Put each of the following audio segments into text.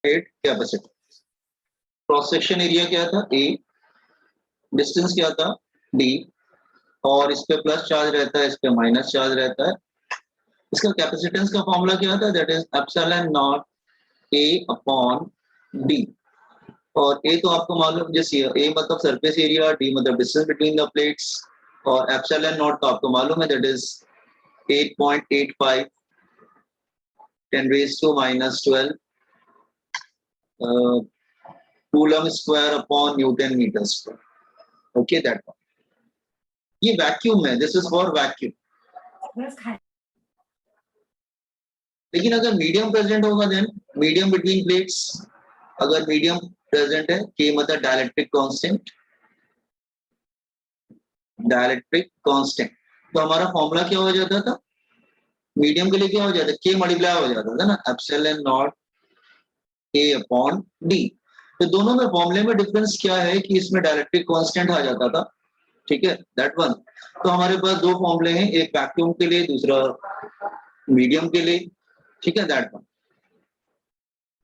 Plate capacitance. Cross section area क्या था A, distance क्या था D, और इस पे प्लस चार्ज रहता है, इस पे माइनस चार्ज रहता है। इसका कैपेसिटेंस का फॉर्मूला क्या था, that is epsilon not A upon D। और A तो आपको मालूम, जैसे A मतलब सरफेस एरिया, D मतलब डिस्टेंस बिटवीन द प्लेट्स, और एप्सिलॉन नॉट तो आपको मालूम है, that is 8.85 10 raised to minus 12 coulomb square upon newton metre square. Okay, that one. ये वैक्यूम है, दिस इज फॉर वैक्यूम। लेकिन अगर मीडियम प्रेजेंट होगा, देन मीडियम बिटवीन प्लेट्स, अगर मीडियम प्रेजेंट है, के मतलब डाइलेक्ट्रिक कांस्टेंट, डाइलेक्ट्रिक कांस्टेंट, तो हमारा फॉर्मूला क्या हो जाता था मीडियम के लिए, क्या हो जाता है, के मल्टीप्लाई हो जाता था ना, एप्सिलॉन नॉट ए अपॉन डी। तो दोनों में फॉर्मूले में डिफरेंस क्या है कि इसमें डाइलेक्ट्रिक कांस्टेंट आ जाता था, ठीक है, दैट वन। तो हमारे पास दो फॉर्मूले हैं, एक वैक्यूम के लिए, दूसरा मीडियम के लिए, ठीक है, that one.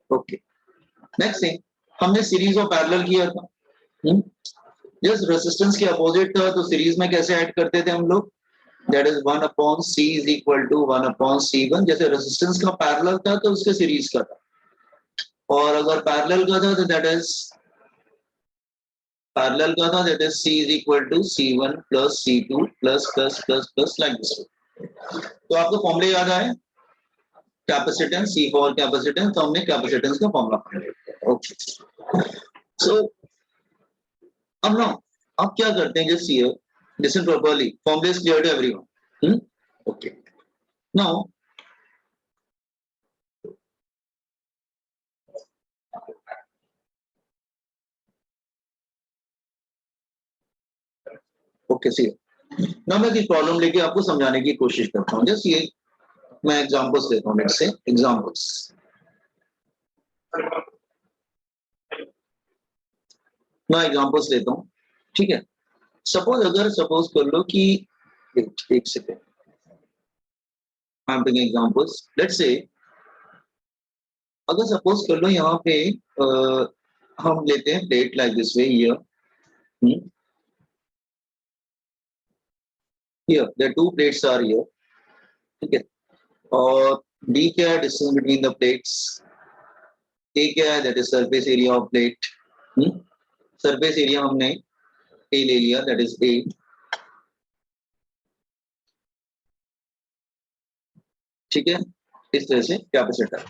Okay, next thing, हमने सीरीज और पैरेलल किया था। जस्ट रेजिस्टेंस के अपोजिट था, तो सीरीज में कैसे ऐड करते थे हम लोग, that is 1 upon C is equal to 1 upon C1। जैसे रेजिस्टेंस का पैरेलल था तो उसके सीरीज का था, और अगर पैरेलल का था तो दैट इज पैरेलल का था, that is C is equal to C1 plus C2 plus plus plus plus like this. तो आपको फॉर्मूले याद आए, कैपेसिटेंस, C फॉर कैपेसिटेंस, तो हमने कैपेसिटेंस का फॉर्मूला पढ़ लिया। ओके, सो अब ना आप क्या करते हैं, just here listen properly, formula is clear to everyone. Okay, now okay, see ना मैं एक प्रॉब्लम लेके आपको समझाने की कोशिश करता हूँ। जस्ट ये मैं एग्जांपल्स लेता हूँ, लेट्स से एग्जांपल्स। मैं एग्जांपल्स लेता हूँ, ठीक है। सपोज कर लो कि एक second, I am taking examples. Let's say अगर सपोज कर लो यहाँ पे हम लेते हैं plate like this way, here there two plates are here, ठीक है, और D क्या है, distance between the plates, A क्या है, that is surface area of plate. Surface area हमने A ले लिया, दैट इज A, ठीक है। इस तरह से कैपेसिटर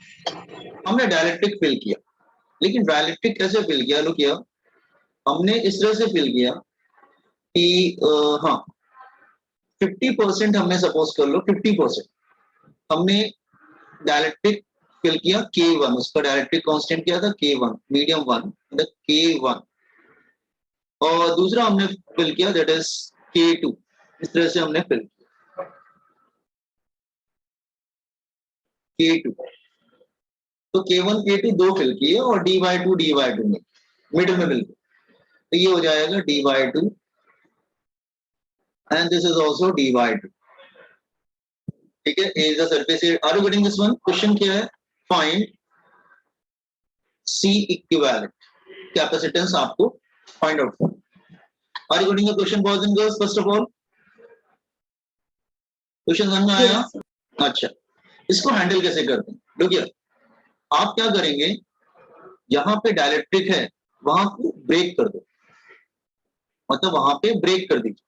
हमने डाइलेक्ट्रिक फिल किया, लेकिन डाइलेक्ट्रिक कैसे फिल किया, लो किया हमने इस तरह से फिल किया कि हाँ 50% हमने, सपोज कर लो 50% हमने डाइलेक्ट्रिक फिल किया K1, उसका डाइलेक्ट्रिक कांस्टेंट क्या था K1, मीडियम वन K1, और दूसरा हमने फिल किया दैट इज K2। इस तरह से हमने फिल किया K2, तो K1 K2 दो फिल किए, और D/2 में मिडिल में बिल्कुल, तो ये हो जाएगा D/2 and this is also D/2, ठीक है। Is the surface area. Are you getting this one? Question क्या है, फाइंड C इक्विवेलेंट कैपेसिटेंस, आपको फाइंड आउट करना। Are you getting the question boys and girls? First of all question समझ में आया? अच्छा, इसको हैंडल कैसे करते हैं, देखिए आप क्या करेंगे, यहाँ पे डाइलेक्ट्रिक है वहां को ब्रेक कर दो, मतलब वहां पे ब्रेक कर दीजिए,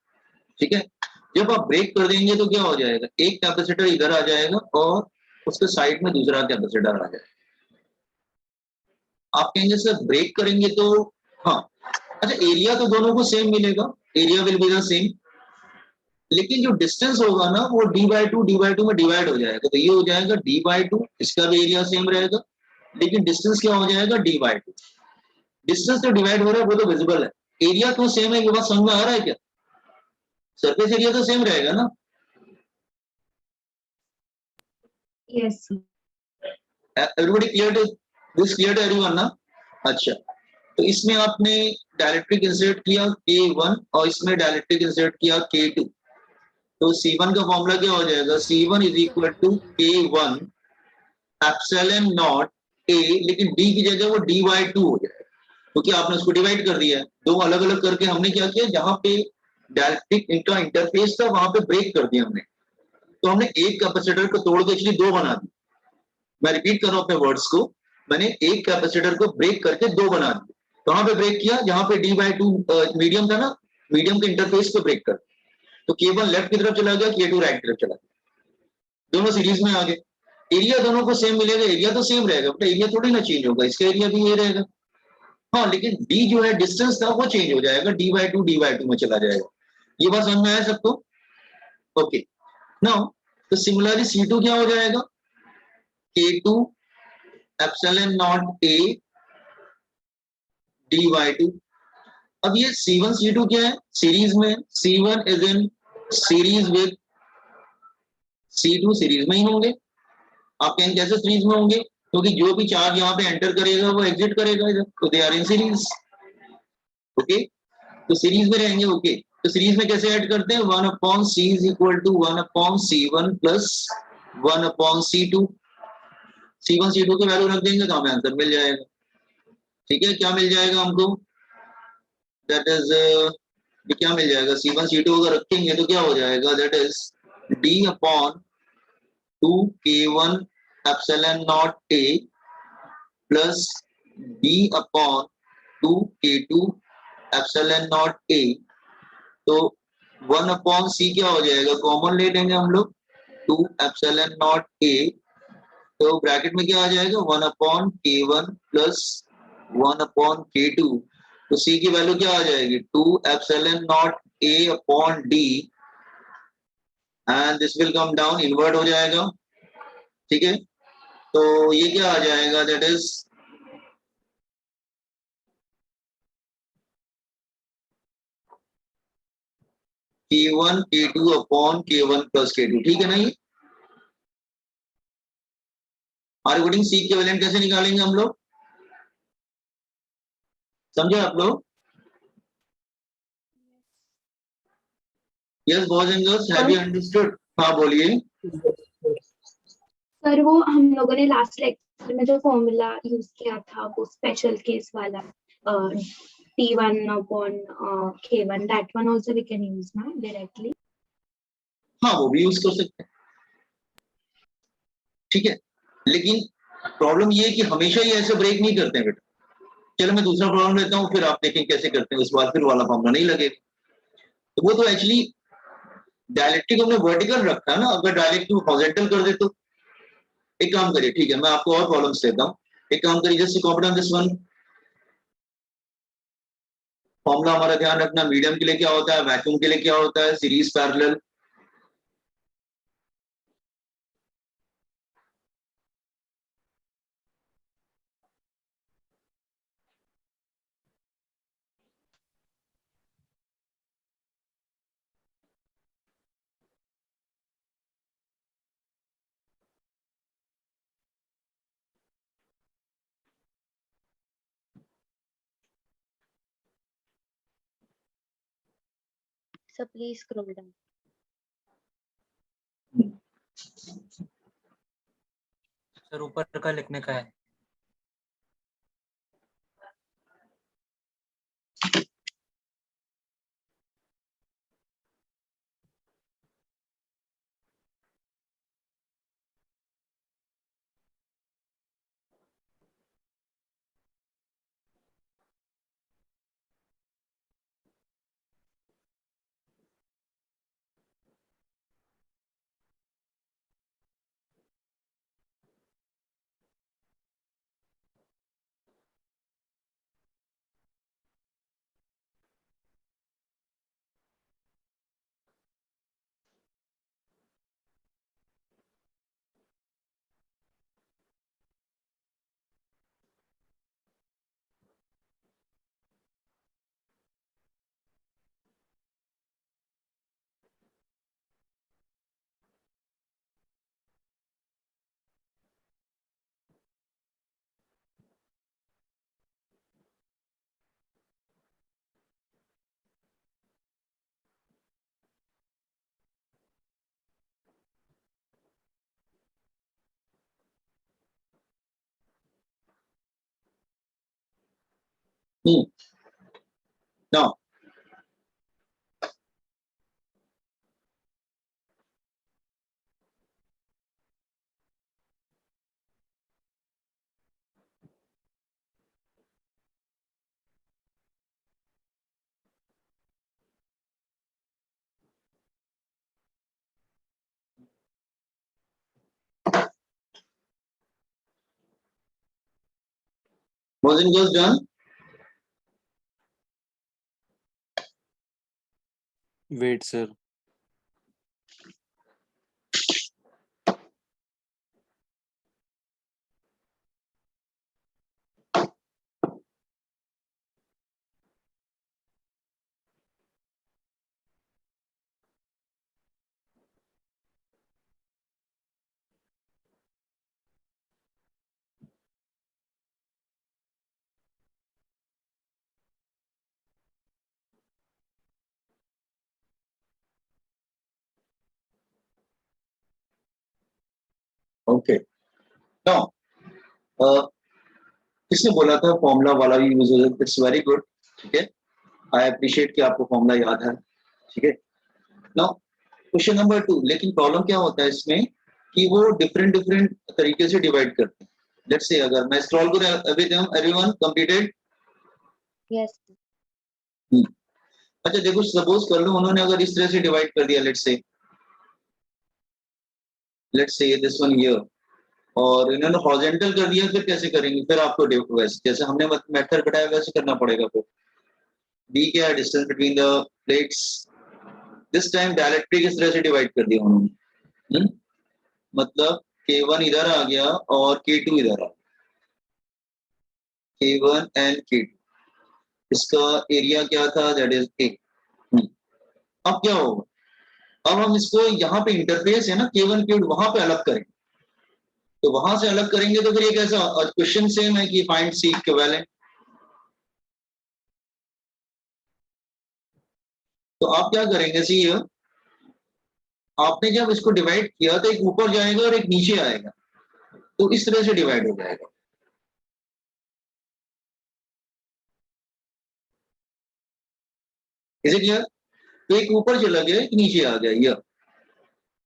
ठीक है। जब आप ब्रेक कर देंगे तो क्या हो जाएगा, एक कैपेसिटर इधर आ जाएगा और उसके साइड में दूसरा कैपेसिटर आ जाएगा। आप कहेंगे सर ब्रेक करेंगे तो, हाँ अच्छा, एरिया तो दोनों को सेम मिलेगा, area will be the same, लेकिन जो डिस्टेंस होगा ना वो D/2 में डिवाइड हो जाएगा, तो ये हो जाएगा D/2, इसका भी एरिया सेम रहेगा, लेकिन डिस्टेंस क्या हो जाएगा D/2। डिस्टेंस तो डिवाइड हो रहा है वो तो विजिबल है, एरिया तो सेम है, ये बात समझ में आ रहा है क्या? सरफेस एरिया तो सेम रहेगा ना? Yes everybody clear to this, clear to everyone ना? अच्छा, तो इसमें आपने डाइलेक्ट्रिक इंसर्ट किया K1 और इसमें डाइलेक्ट्रिक इंसर्ट किया K2, तो C1 का फॉर्मूला क्या हो जाएगा, C1 is equal to K1 epsilon naught A, लेकिन डी की जगह वो डी बाई टू हो जाएगा, क्योंकि आपने उसको डिवाइड कर दिया है। दो अलग अलग करके हमने क्या किया, जहां पे डायरेक्ट्रिक इनका इंटरफेस था वहां पे ब्रेक कर दिया हमने। तो हमने एक कैपेसिटर को तोड़ के एक्चुअली दो बना दी। मैं रिपीट कर रहा हूं अपने वर्ड्स को, मैंने एक कैपेसिटर को ब्रेक करके दो बना दिए। कहां पे ब्रेक किया, जहां पे डी बाई टू मीडियम था ना, मीडियम के इंटरफेस को ब्रेक कर। तो केबल लेफ्ट की तरफ चला गया, के2 राइट की तरफ चला गया, दोनों सीरीज में आ गए। एरिया दोनों को सेम मिलेगा, एरिया तो सेम रहेगा, बट एरिया थोड़ी ना चेंज होगा, इसका एरिया भी ये रहेगा। हाँ, लेकिन डी जो है डिस्टेंस था वो चेंज हो जाएगा, डी बाई टू में चला जाएगा। ये बात समझ में आया सबको? ओके, नाउ तो सिमिलरली C2 क्या हो जाएगा, K2 epsilon not A D by two. अब ये C1 C2 क्या है, सीरीज में। C1 is in series with C2, series में ही होंगे। आप कहेंगे कैसे सीरीज में होंगे, क्योंकि जो भी चार्ज यहाँ पे एंटर करेगा वो एग्जिट करेगा इधर, तो they are in series. Okay, तो सीरीज में रहेंगे। ओके, तो सीरीज में कैसे ऐड करते हैं, 1/C is equal to 1/C1 plus 1/C2। C1 C2 की वैल्यू रख देंगे तो हमें आंसर मिल जाएगा। ठीक है, क्या मिल जाएगा हमको, दैट इज ये क्या मिल जाएगा, C1 C2 अगर रखेंगे तो क्या हो जाएगा, that is D/2K1 epsilon not A plus B/2K2 epsilon not A। तो 1/C क्या हो जाएगा, कॉमन ले लेंगे हम लोग, 2 एप्सिलॉन नॉट A। तो ब्रैकेट में क्या आ जाएगा, 1/K1 प्लस 1/K2। तो C की वैल्यू क्या आ जाएगी, 2 epsilon not A upon D, and this will come down, invert हो जाएगा। ठीक है, तो ये क्या आ जाएगा, that is K1 K2 upon K1 plus K2। ठीक है ना, ये आर अकॉर्डिंग C इक्विवेलेंट कैसे निकालेंगे हम लोग, समझे आप लोग? Yes boys and girls, have you understood? हाँ बोलिए। सर वो हम लोगों ने लास्ट लेक्चर में जो फॉर्मूला यूज किया था वो स्पेशल केस वाला, T1/K1, that one also we can use ना directly। हाँ, वो भी यूज कर सकते हैं। ठीक है, लेकिन प्रॉब्लम ये है कि हमेशा ही ऐसे ब्रेक नहीं करते हैं बेटा। चलो मैं दूसरा प्रॉब्लम लेता हूँ, फिर आप देखें कैसे करते हैं, उस बार फिर वाला फॉर्मूला नहीं लगेगा। तो वो तो एक्चुअली डायलेक्ट्रिक हमने वर्टिकल रखा है ना, अगर डायलेक्ट्रिक हॉरिजॉन्टल कर दे तो। एक काम करिए, ठीक है, मैं आपको और प्रॉब्लम्स देता हूँ। एक काम करिए, just copy down this one. Formula हमारा ध्यान रखना, मीडियम के लिए क्या होता है, वैक्यूम के लिए क्या होता है, series parallel. So please scroll down। Sir ऊपर का लिखने का है। Now, boys and girls done? Wait, sir. Okay. Now, किसने बोला था फॉर्मूला वाला भी यूज हो जाता है? It's very good. ठीक है, आई अप्रिशिएट कि आपको फॉर्मूला याद है. ठीक है. Now question number 2. लेकिन प्रॉब्लम क्या होता है इसमें कि वो डिफरेंट डिफरेंट तरीके से डिवाइड करते हैं. लेट्स से अगर मैं स्क्रॉल करूं, एवरीवन कंप्लीटेड? Yes. अच्छा देखो, सपोज कर लो उन्होंने अगर इस तरह से डिवाइड कर दिया, let's say this one here, और इन्होंने हॉरिजॉन्टल कर दिया, फिर कैसे करेंगे? फिर आपको वैसे जैसे हमने मेथड बताया वैसे करना पड़ेगा. फिर डी क्या है? Distance between the plates. This time directly किस तरह से डिवाइड कर दिया उन्होंने. मतलब K1 इधर आ गया और K2 इधर आ. K1 एंड K2, इसका एरिया क्या था? That is A. अब क्या होगा? अब हम इसको यहाँ पे इंटरफेस है ना K1 K2, वहां पे अलग करेंगे. तो वहां से अलग करेंगे तो फिर ये कैसा? क्वेश्चन सेम है कि फाइंड C इक्विवेलेंट. तो आप क्या करेंगे? सी, आपने जब इसको डिवाइड किया तो एक ऊपर जाएगा और एक नीचे आएगा, तो इस तरह से डिवाइड हो जाएगा. Is it clear? तो एक ऊपर चला गया, एक नीचे आ गया ये.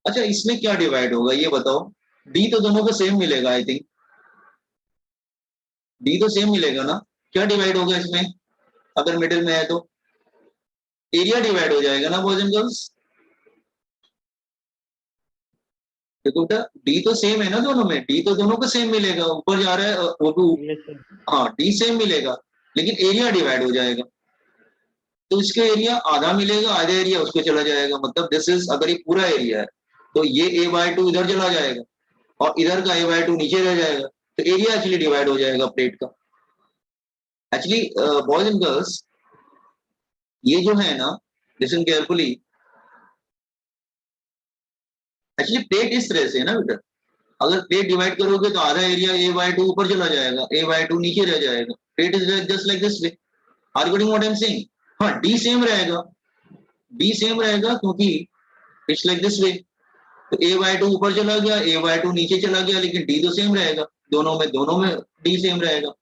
अच्छा, इसमें क्या डिवाइड होगा ये बताओ? डी तो दोनों को सेम मिलेगा. आई थिंक डी तो सेम मिलेगा ना. क्या डिवाइड होगा इसमें अगर मिडिल में है? तो एरिया डिवाइड हो जाएगा ना बॉयज एंड गर्ल्स. देखो बेटा, डी तो सेम है ना दोनों में. डी तो दोनों को सेम मिलेगा. ऊपर जा रहा है वो भी. हाँ, डी सेम मिलेगा, लेकिन एरिया डिवाइड हो जाएगा. तो इसका एरिया आधा मिलेगा, आधा एरिया उसको चला जाएगा. मतलब दिस इज, अगर ये पूरा एरिया है तो ये A/2 इधर चला जाएगा और इधर का A/2 नीचे रह जाएगा. तो एरिया एक्चुअली डिवाइड हो जाएगा प्लेट का. एक्चुअली बॉयज एंड गर्ल्स, ये जो है ना, लिसन केयरफुली. एक्चुअली प्लेट इस तरह से है ना बेटा. अगर प्लेट डिवाइड करोगे तो आधा एरिया A/2 ऊपर चला जाएगा, A/2 नीचे रह जाएगा. Plate is just like this way. Are you getting what I am saying? हाँ, डी सेम रहेगा. डी सेम रहेगा क्योंकि इट्स लाइक दिस वे. तो A/2 ऊपर चला गया, A/2 नीचे चला गया, लेकिन D तो सेम रहेगा. दोनों में D सेम रहेगा.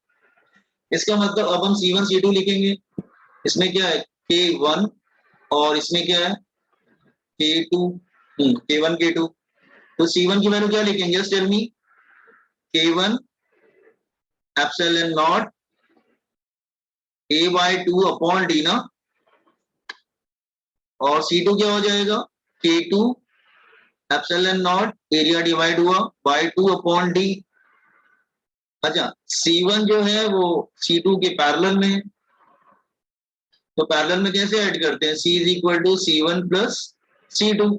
इसका मतलब अब हम C1 C2 लिखेंगे. इसमें क्या है? K1, और इसमें क्या है? K2. K1 K2. तो C1 की वैल्यू क्या लिखेंगे? Just tell me. K1 epsilon naught A/2 upon D ना. और C2 क्या हो जाएगा? K2 epsilon naught area divide हुआ बाय 2 अपॉन D. अच्छा, C1 जो है वो C2 के पैरेलल में है. तो पैरेलल में कैसे ऐड करते हैं? C is equal to C1 plus C2.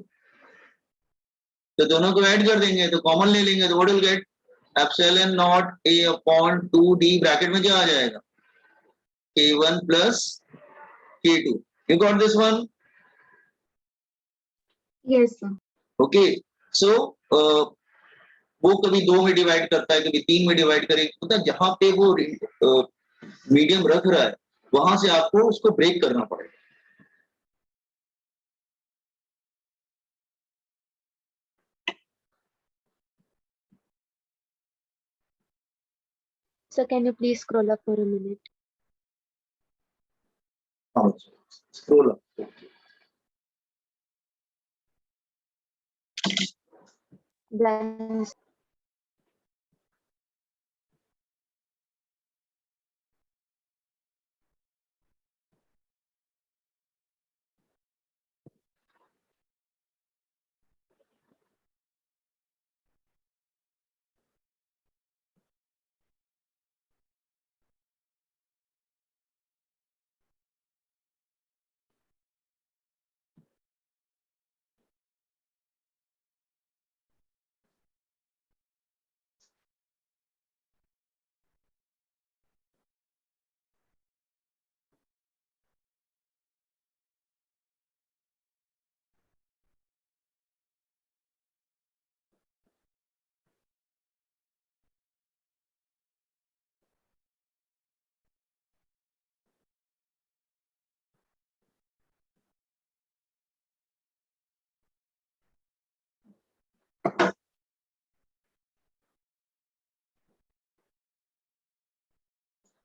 तो दोनों को ऐड कर देंगे तो कॉमन ले लेंगे, तो what will get? Epsilon not A upon 2D. Bracket में क्या आ जाएगा? K1 plus K2. You got this one? Yes, sir. Okay. So वो कभी 2 में डिवाइड करता है, कभी 3 में डिवाइड करेगा. मतलब जहां पे वो मीडियम रख रहा है वहां से आपको उसको ब्रेक करना पड़ेगा. So can you please scroll up for a minute? हाँ स्क्रॉल अप। Done.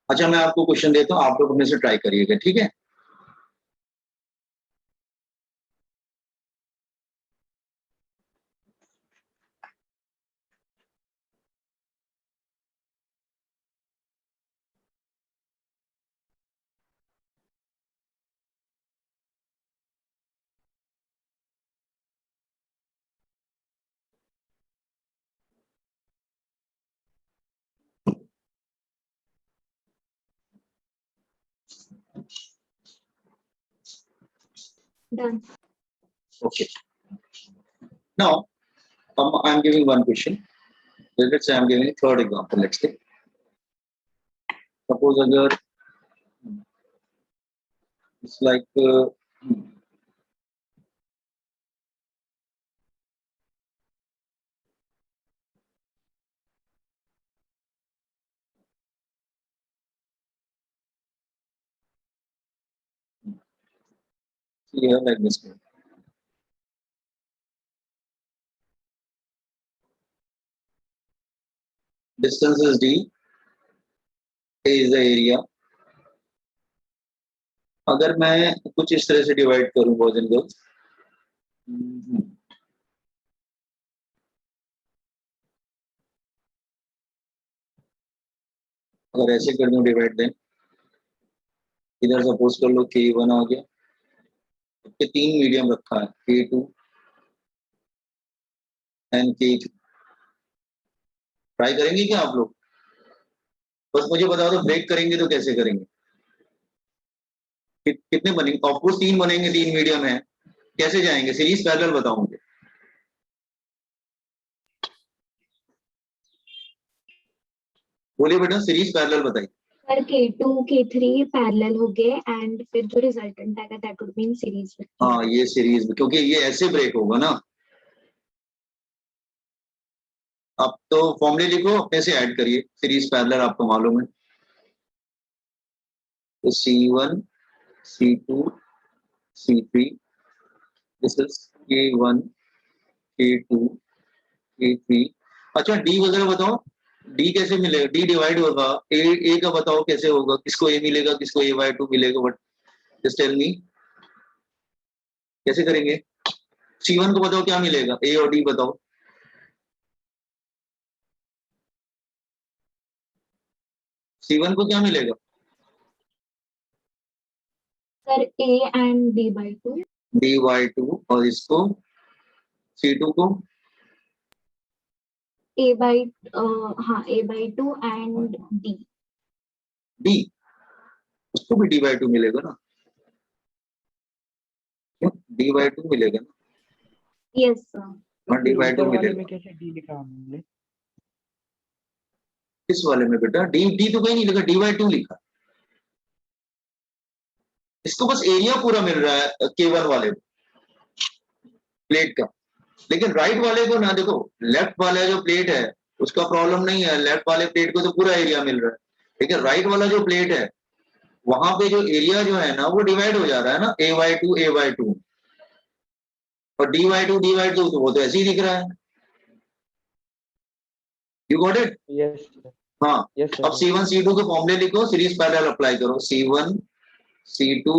अच्छा मैं आपको क्वेश्चन देता हूँ, आप लोग अपने से ट्राई करिएगा, ठीक है? Done. Okay. Now, I'm giving one question. Let's say I'm giving a third example. Let's say, suppose अगर it's like here like this. Distance is d, a is the area. अगर मैं कुछ इस तरह से डिवाइड करूं बॉयज एंड गर्ल्स, अगर ऐसे कर दूं डिवाइड, देन इधर सपोज कर लो k1 आ गया, के तीन मीडियम रखा है k2 एंड k3। ट्राई करेंगे क्या आप लोग? बस मुझे बता दो ब्रेक करेंगे तो कैसे करेंगे, कितने बनेंगे? ऑफकोर्स तीन बनेंगे, तीन मीडियम है, कैसे जाएंगे? सीरीज पैरेलल बताओ मुझे। बोलिए बेटा, सीरीज पैरेलल बताइए। सर K2 K3 पैरेलल हो गए एंड फिर जो रिजल्टेंट आएगा that would be in series में। हाँ ये सीरीज, क्योंकि ये ऐसे ब्रेक होगा ना। अब तो फॉर्मूले लिखो, अपने से ऐड करिए, सीरीज पैरेलल आपको मालूम है। तो C1 C2 C3, this is K1 K2 K3। अच्छा डी वगैरह बताओ, डी कैसे मिलेगा? डी डिवाइड होगा, ए का बताओ कैसे होगा, किसको ए मिलेगा, किसको a/2 मिलेगा? बट जस्ट टेल मी कैसे करेंगे? C1 को बताओ क्या मिलेगा, ए और डी बताओ। C1 को क्या मिलेगा? Sir A and D/2। D/2, और इसको C2 को A/2 एंड D। D, उसको भी D/2 मिलेगा ना? क्यों D/2 मिलेगा ना? Yes sir. हाँ D/2 मिलेगा। कैसे डी लिखा हमने? इस वाले में बेटा डी तो कहीं नहीं लिखा, D/2 लिखा। इसको बस एरिया पूरा मिल रहा है K1 वाले प्लेट का, लेकिन राइट वाले को ना देखो, लेफ्ट वाला जो प्लेट है उसका प्रॉब्लम नहीं है, लेफ्ट वाले प्लेट को तो पूरा एरिया मिल रहा है, लेकिन राइट वाला जो प्लेट है वहां पे जो एरिया जो है ना वो डिवाइड हो जा रहा है ना, a/2 और D/2 तो वो तो ऐसे ही दिख रहा है। You got it? यस हाँ यस अब C1 C2 के फॉर्मूले लिखो, सीरीज पैरेलल अप्लाई करो। C1 C2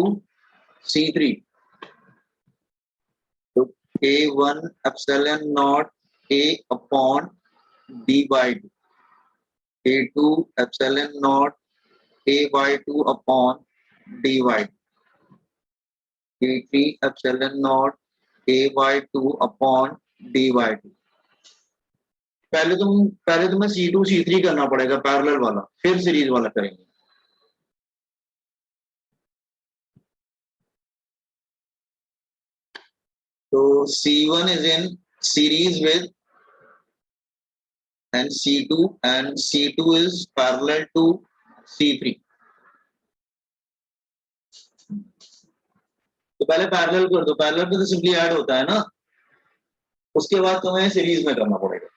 C3 तो K1 epsilon naught A upon D by 2 K2 epsilon naught A by 2 upon D by 2 K3 epsilon naught A by 2 upon D by 2 पहले तुम्हें C2 C3 करना पड़ेगा parallel वाला, फिर series वाला करेंगे। तो C1 is in series with and C2 and C2 is parallel to C3 तो पहले पैरेलल कर दो, पैरेलल पे तो सिंपली ऐड होता है ना, उसके बाद तुम्हें सीरीज में करना पड़ेगा।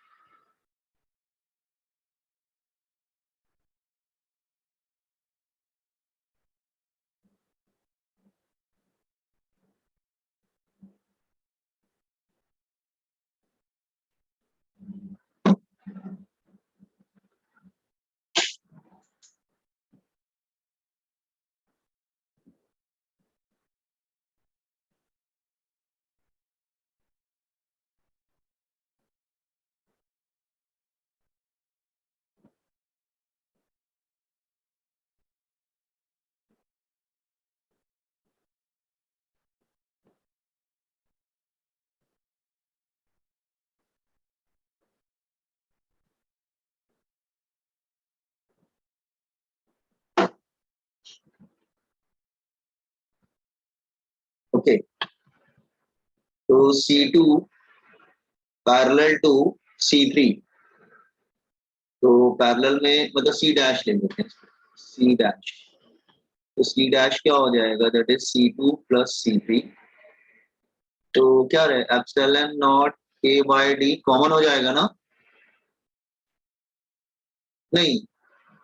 ओके तो C2 पैरेलल टू C3 तो पैरेलल में मतलब C डैश ले लेते हैं, C डैश तो C डैश क्या हो जाएगा, that is C2 plus C3 तो क्या रहे epsilon not A by D common हो जाएगा ना, नहीं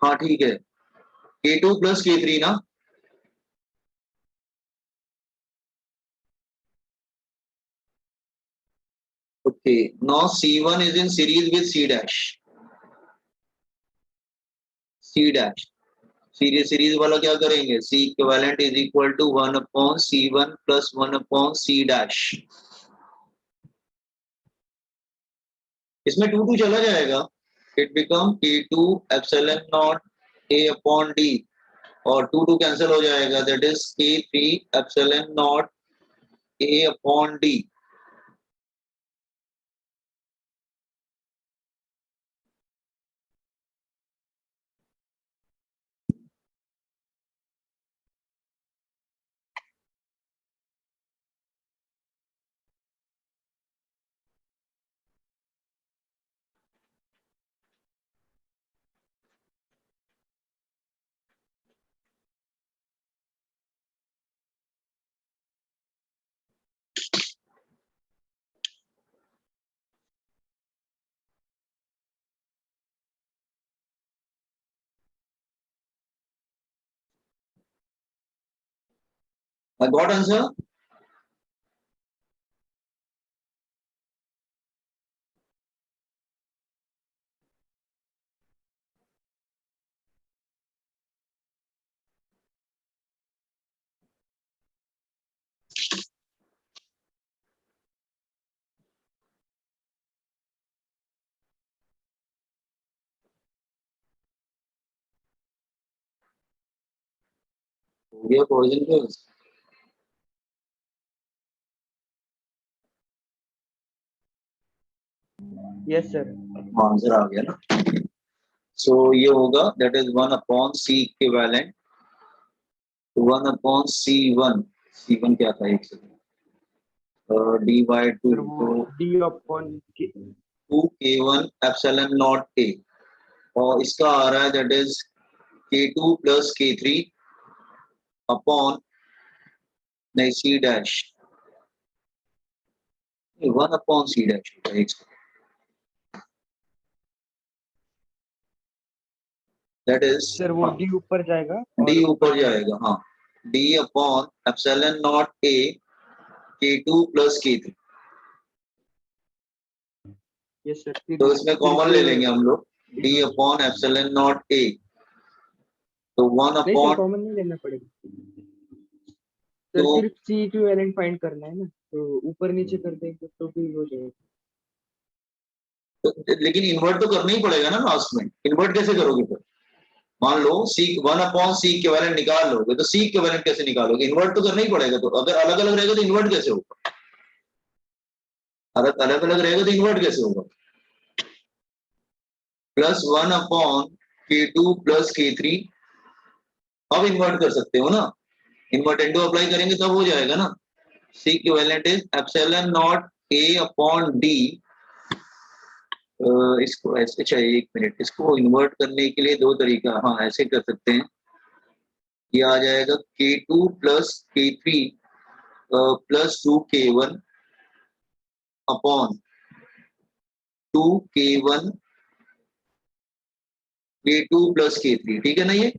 हाँ ठीक है K2 प्लस K3 ना, okay now C1 is in series with C dash series वाला क्या करेंगे, C equivalent is equal to 1 upon C1 plus 1 upon C dash, इसमें 2 चला जाएगा, it become K2 epsilon not A upon D और 2 cancel हो जाएगा, that is K3 epsilon not A upon D I got answer. हो गया पॉइजन फिल्स, यस सर। आंसर आ गया ना, सो ये होगा that is 1 upon C equivalent 1 upon C1 क्या था एक सेकंड D बाय 2 सर वो तो D upon 2 K1 epsilon not A और इसका आ रहा है that is K2 plus K3 upon नहीं C dash 1 upon C dash होगा एक सेकंड, दैट इज सर वो डी ऊपर जाएगा D ऊपर जाएगा, हाँ D upon epsilon not A K2 plus K3 yes sir. तो इसमें कॉमन ले लेंगे हम लोग D upon epsilon not A तो 1 नहीं सर अपॉन कॉमन नहीं लेना पड़ेगा। सर तो सिर्फ सी इक्विवेलेंट फाइंड करना है ना, तो ऊपर नीचे कर देंगे तो भी हो जाएगा। लेकिन इन्वर्ट तो करना ही पड़ेगा ना लास्ट में, इन्वर्ट कैसे करोगे फिर? मान लो सी 1/c इक्विवेलेंट निकाल लोगे तो सी इक्विवेलेंट कैसे निकालोगे? इन्वर्ट तो करना ही पड़ेगा। तो अगर अलग अलग रहेगा तो इन्वर्ट कैसे होगा? अगर अलग अलग रहेगा तो इन्वर्ट कैसे होगा? +1/k2 प्लस k3, अब इन्वर्ट कर सकते हो ना, इन्वर्टेंडो अप्लाई करेंगे तब हो जाएगा ना। C equivalent is epsilon naught a/d। इसको ऐसे चाहिए, 1 मिनट, इसको इन्वर्ट करने के लिए दो तरीका, हाँ ऐसे कर सकते हैं। ये आ जाएगा k2 plus k3 plus 2k1 upon 2k1 k2 plus k3, ठीक है ना? ये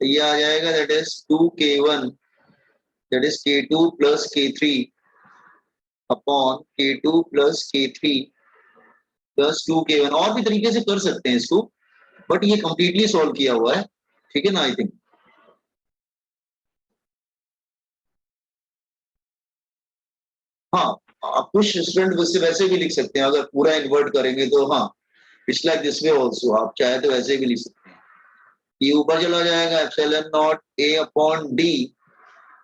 तो ये आ जाएगा that is 2k1 that is k2 plus k3 upon k2 plus k3 plus 2k1। और भी तरीके से कर सकते हैं इसको, बट ये कंप्लीटली सॉल्व किया हुआ है, ठीक है ना? आई थिंक हाँ, आप कुछ स्टूडेंट वैसे भी लिख सकते हैं, अगर पूरा इन्वर्ट करेंगे तो हाँ, it's like this way also, आप चाहे तो वैसे भी लिख सकते हैं। ये ऊपर चला जाएगा एप्सिलॉन नॉट a/d,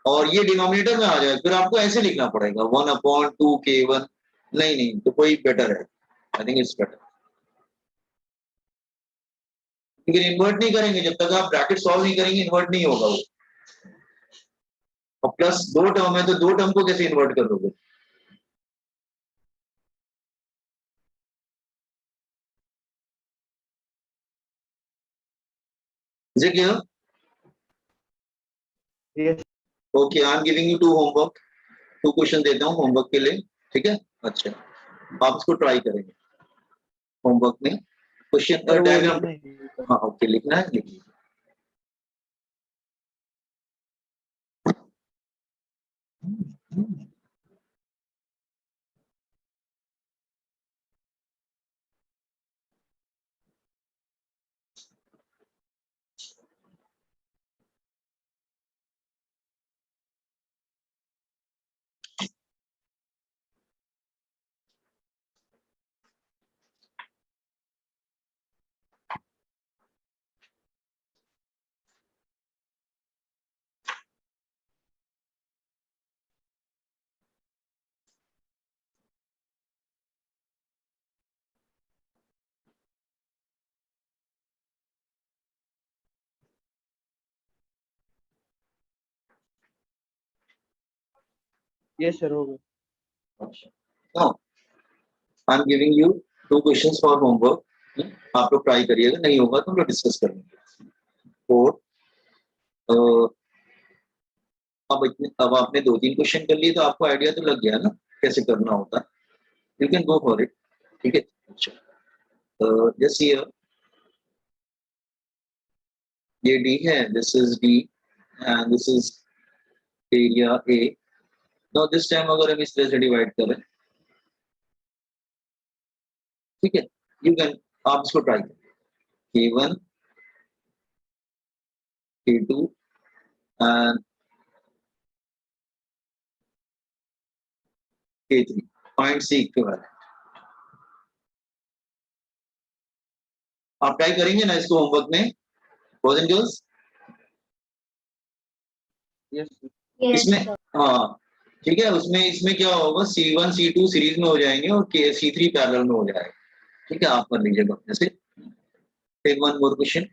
और ये डिनोमिनेटर में आ जाएगा। फिर आपको ऐसे लिखना पड़ेगा 1/2k1। नहीं तो कोई बेटर है, आई थिंक इट्स बेटर। लेकिन इन्वर्ट नहीं करेंगे, जब तक आप ब्रैकेट सॉल्व नहीं करेंगे इन्वर्ट नहीं होगा वो। और प्लस दो टर्म है तो दो टर्म को कैसे इन्वर्ट कर दोगे? Is it clear? Yes okay, I am giving you 2 homework, 2 question देता हूँ होमवर्क के लिए, ठीक है? अच्छा, आप इसको ट्राई करेंगे होमवर्क में। क्वेश्चन का सर, वो डायग्राम, लिखना है। हाँ ओके, लिखना है, लिखिए। यस सर, हो गया। अच्छा, हाँ, I am giving you 2 questions for homework, आप लोग ट्राई करिएगा, नहीं होगा तो हम लोग डिस्कस करेंगे। और अब आपने 2-3 क्वेश्चन कर लिए तो आपको आइडिया तो लग गया ना कैसे करना होता है। You can go for it, ठीक है? अच्छा, जस्ट हियर ये डी है, this is D and this is area A. Now this time अगर हम इस तरह से डिवाइड करें, ठीक है, यू कैन, आप इसको ट्राई करिए, k1 k2 and k3, find C equivalent. आप ट्राई करेंगे ना इसको होमवर्क में, boys and girls? Yes sir. Yes, इसमें sir. हाँ, ठीक है, उसमें इसमें क्या होगा, C1 C2 सीरीज में हो जाएंगे और C3 पैरेलल में हो जाएगा, ठीक है? आप कर लीजिएगा अपने से। Take one more question.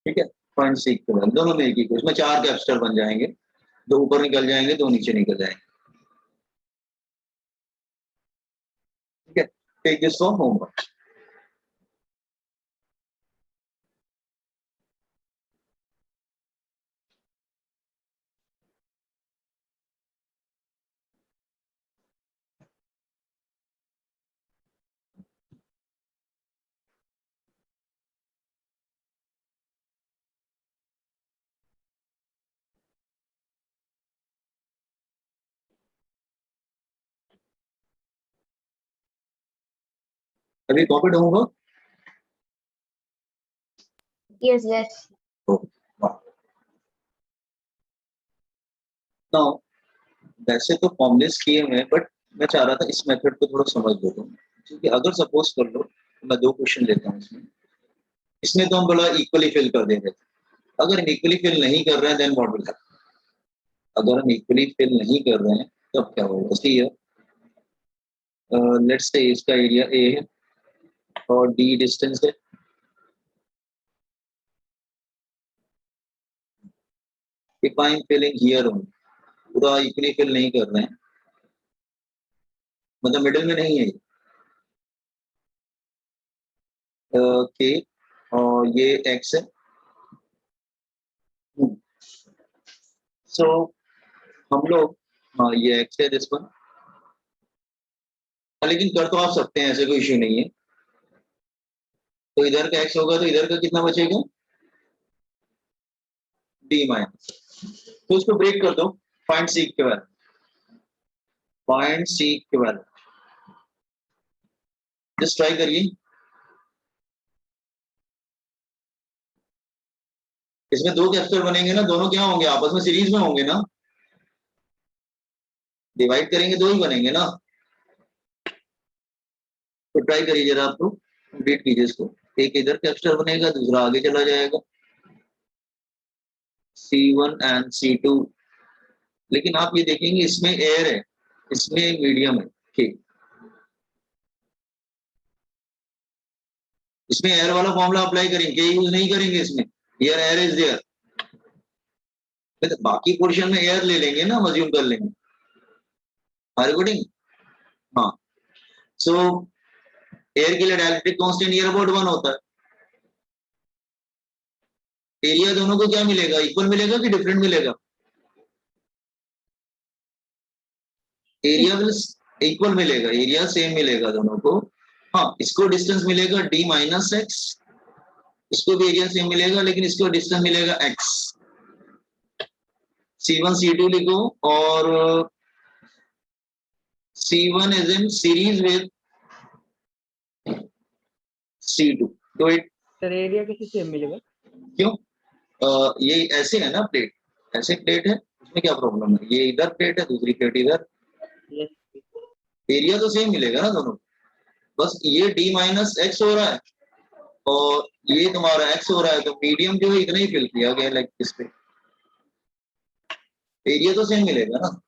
ठीक है, फाइंड सी इक्विवेलेंट, दोनों में एक ही, उसमें 4 कैप्स्टर बन जाएंगे, 2 ऊपर निकल जाएंगे, 2 नीचे निकल जाएंगे, ठीक है? Take this for homework. अभी कॉपीड होगा? Yes, yes. नाउ वैसे तो फॉर्मुलेस किए हुए हैं, बट मैं चाह रहा था इस मेथड को थोड़ा समझ लो तुम, क्योंकि अगर सपोज कर लो मैं 2 क्वेश्चन लेता हूँ इसमें, इसमें तो हम बड़ा इक्वली फिल कर देंगे। अगर हम इक्वली फिल नहीं कर रहे हैं देन व्हाट विल हैपन? अगर हम इक्वली फिल नहीं कर रहे हैं तब क्या होगा? सी हियर, लेट्स से इसका एरिया ए है और डी डिस्टेंस है। If I am filling here only, पूरा इक्वली फिल नहीं कर रहे हैं, मतलब मिडिल में नहीं है के और ये एक्स है। सो हम लोग, हाँ ये एक्स है दिस वन, लेकिन कर तो आप सकते हैं, ऐसे कोई इश्यू नहीं है। तो इधर का एक्स होगा तो इधर का कितना बचेगा? D minus. तो इसको ब्रेक कर दो, find C equivalent, find C equivalent, just try करिए। इसमें 2 कैप्चर बनेंगे ना, दोनों क्या होंगे? आपस में सीरीज में होंगे ना, डिवाइड करेंगे 2 ही बनेंगे ना। तो ट्राई करिए जरा, आप लोग कंप्लीट कीजिए इसको। एक इधर कैप्चर बनेगा, दूसरा आगे चला जाएगा, C1 एंड C2। लेकिन आप ये देखेंगे इसमें एयर है, इसमें मीडियम है, ठीक। इसमें एयर वाला फॉर्मूला अप्लाई करेंगे, यूज नहीं करेंगे इसमें, हियर एयर इज देयर। तो बाकी पोर्शन में एयर ले लेंगे ना, मज्यूम कर लेंगे। रिकॉर्डिंग, हाँ। सो एयर के लिए डायरेक्ट्रिक कांस्टेंट नियर अबाउट 1 होता है। एरिया दोनों को क्या मिलेगा? इक्वल मिलेगा कि डिफरेंट मिलेगा? एरिया विल इक्वल मिलेगा, एरिया सेम मिलेगा दोनों को। हाँ, इसको डिस्टेंस मिलेगा d माइनस एक्स, इसको भी एरिया सेम मिलेगा, लेकिन इसको डिस्टेंस मिलेगा x। C1 C2 लिखो, और C1 is in series with C2। तो इट सर एरिया कैसे सेम मिलेगा? क्यों? ये ऐसे है ना प्लेट, ऐसे प्लेट है, उसमें क्या प्रॉब्लम है? ये इधर प्लेट है, दूसरी प्लेट इधर, यस। एरिया तो सेम मिलेगा ना दोनों। बस ये d माइनस एक्स हो रहा है और ये तुम्हारा x हो रहा है, तो मीडियम जो है इतना ही फिल किया गया, लाइक इस पे एरिया तो सेम मिलेगा ना।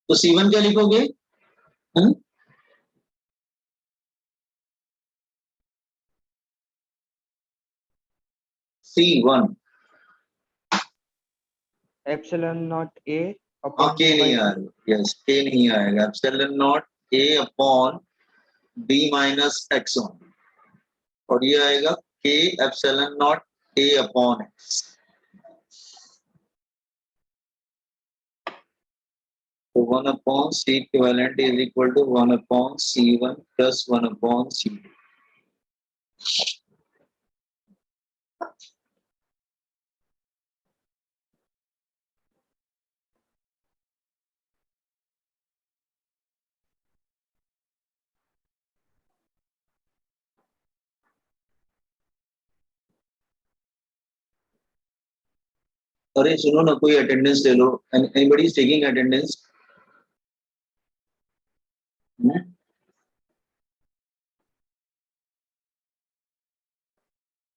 तो C1 क्या लिखोगे? C1 एप्सिलॉन नॉट ए हाँ, अपॉन के नहीं आएगा, यस के नहीं आएगा, epsilon not a upon d minus x on, और ये आएगा k epsilon not a upon x। तो 1 upon C equivalent is equal to 1 upon C1 plus 1 upon C2। अरे सुनो ना, कोई अटेंडेंस ले लो, anybody is taking attendance?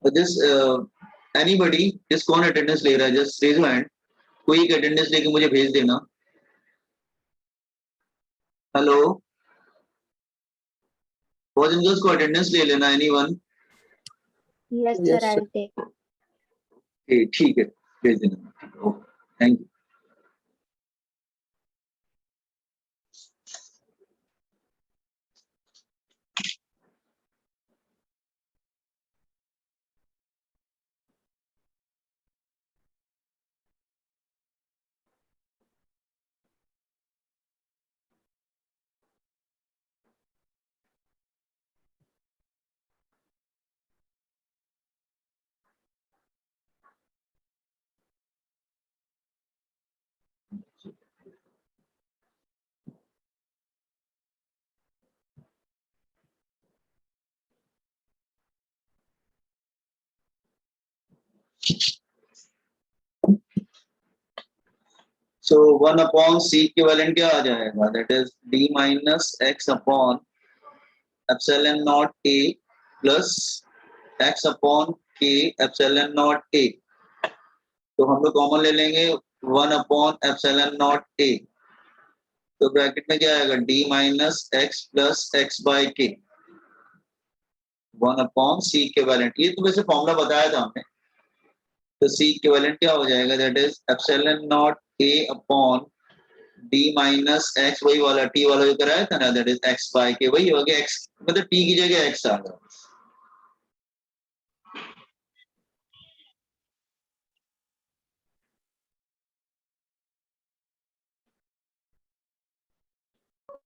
This anybody, जिस कौन अटेंडेंस ले रहा है, जस्ट रेज योर हैंड। कोई एक अटेंडेंस लेके मुझे भेज देना। हेलो, बॉयज एंड गर्ल्स को अटेंडेंस ले लेना, anyone? Yes, sir, I'll take. ठीक है, भेज देना। Thank you. So 1 upon C equivalent क्या आ जाएगा? That is D minus X upon epsilon naught A plus X upon K epsilon naught A. तो हम लोग कॉमन ले लेंगे 1 upon epsilon naught A. तो ब्रैकेट में क्या आएगा? D minus X plus X by K 1 upon C equivalent. ये तो वैसे फॉर्मूला बताया था हमने। तो C equivalent क्या हो जाएगा? That is epsilon naught A upon D minus X, वही वाला T वाला जो कराया था ना, that is X by K, वही हो गया। X मतलब T की जगह X आ गया।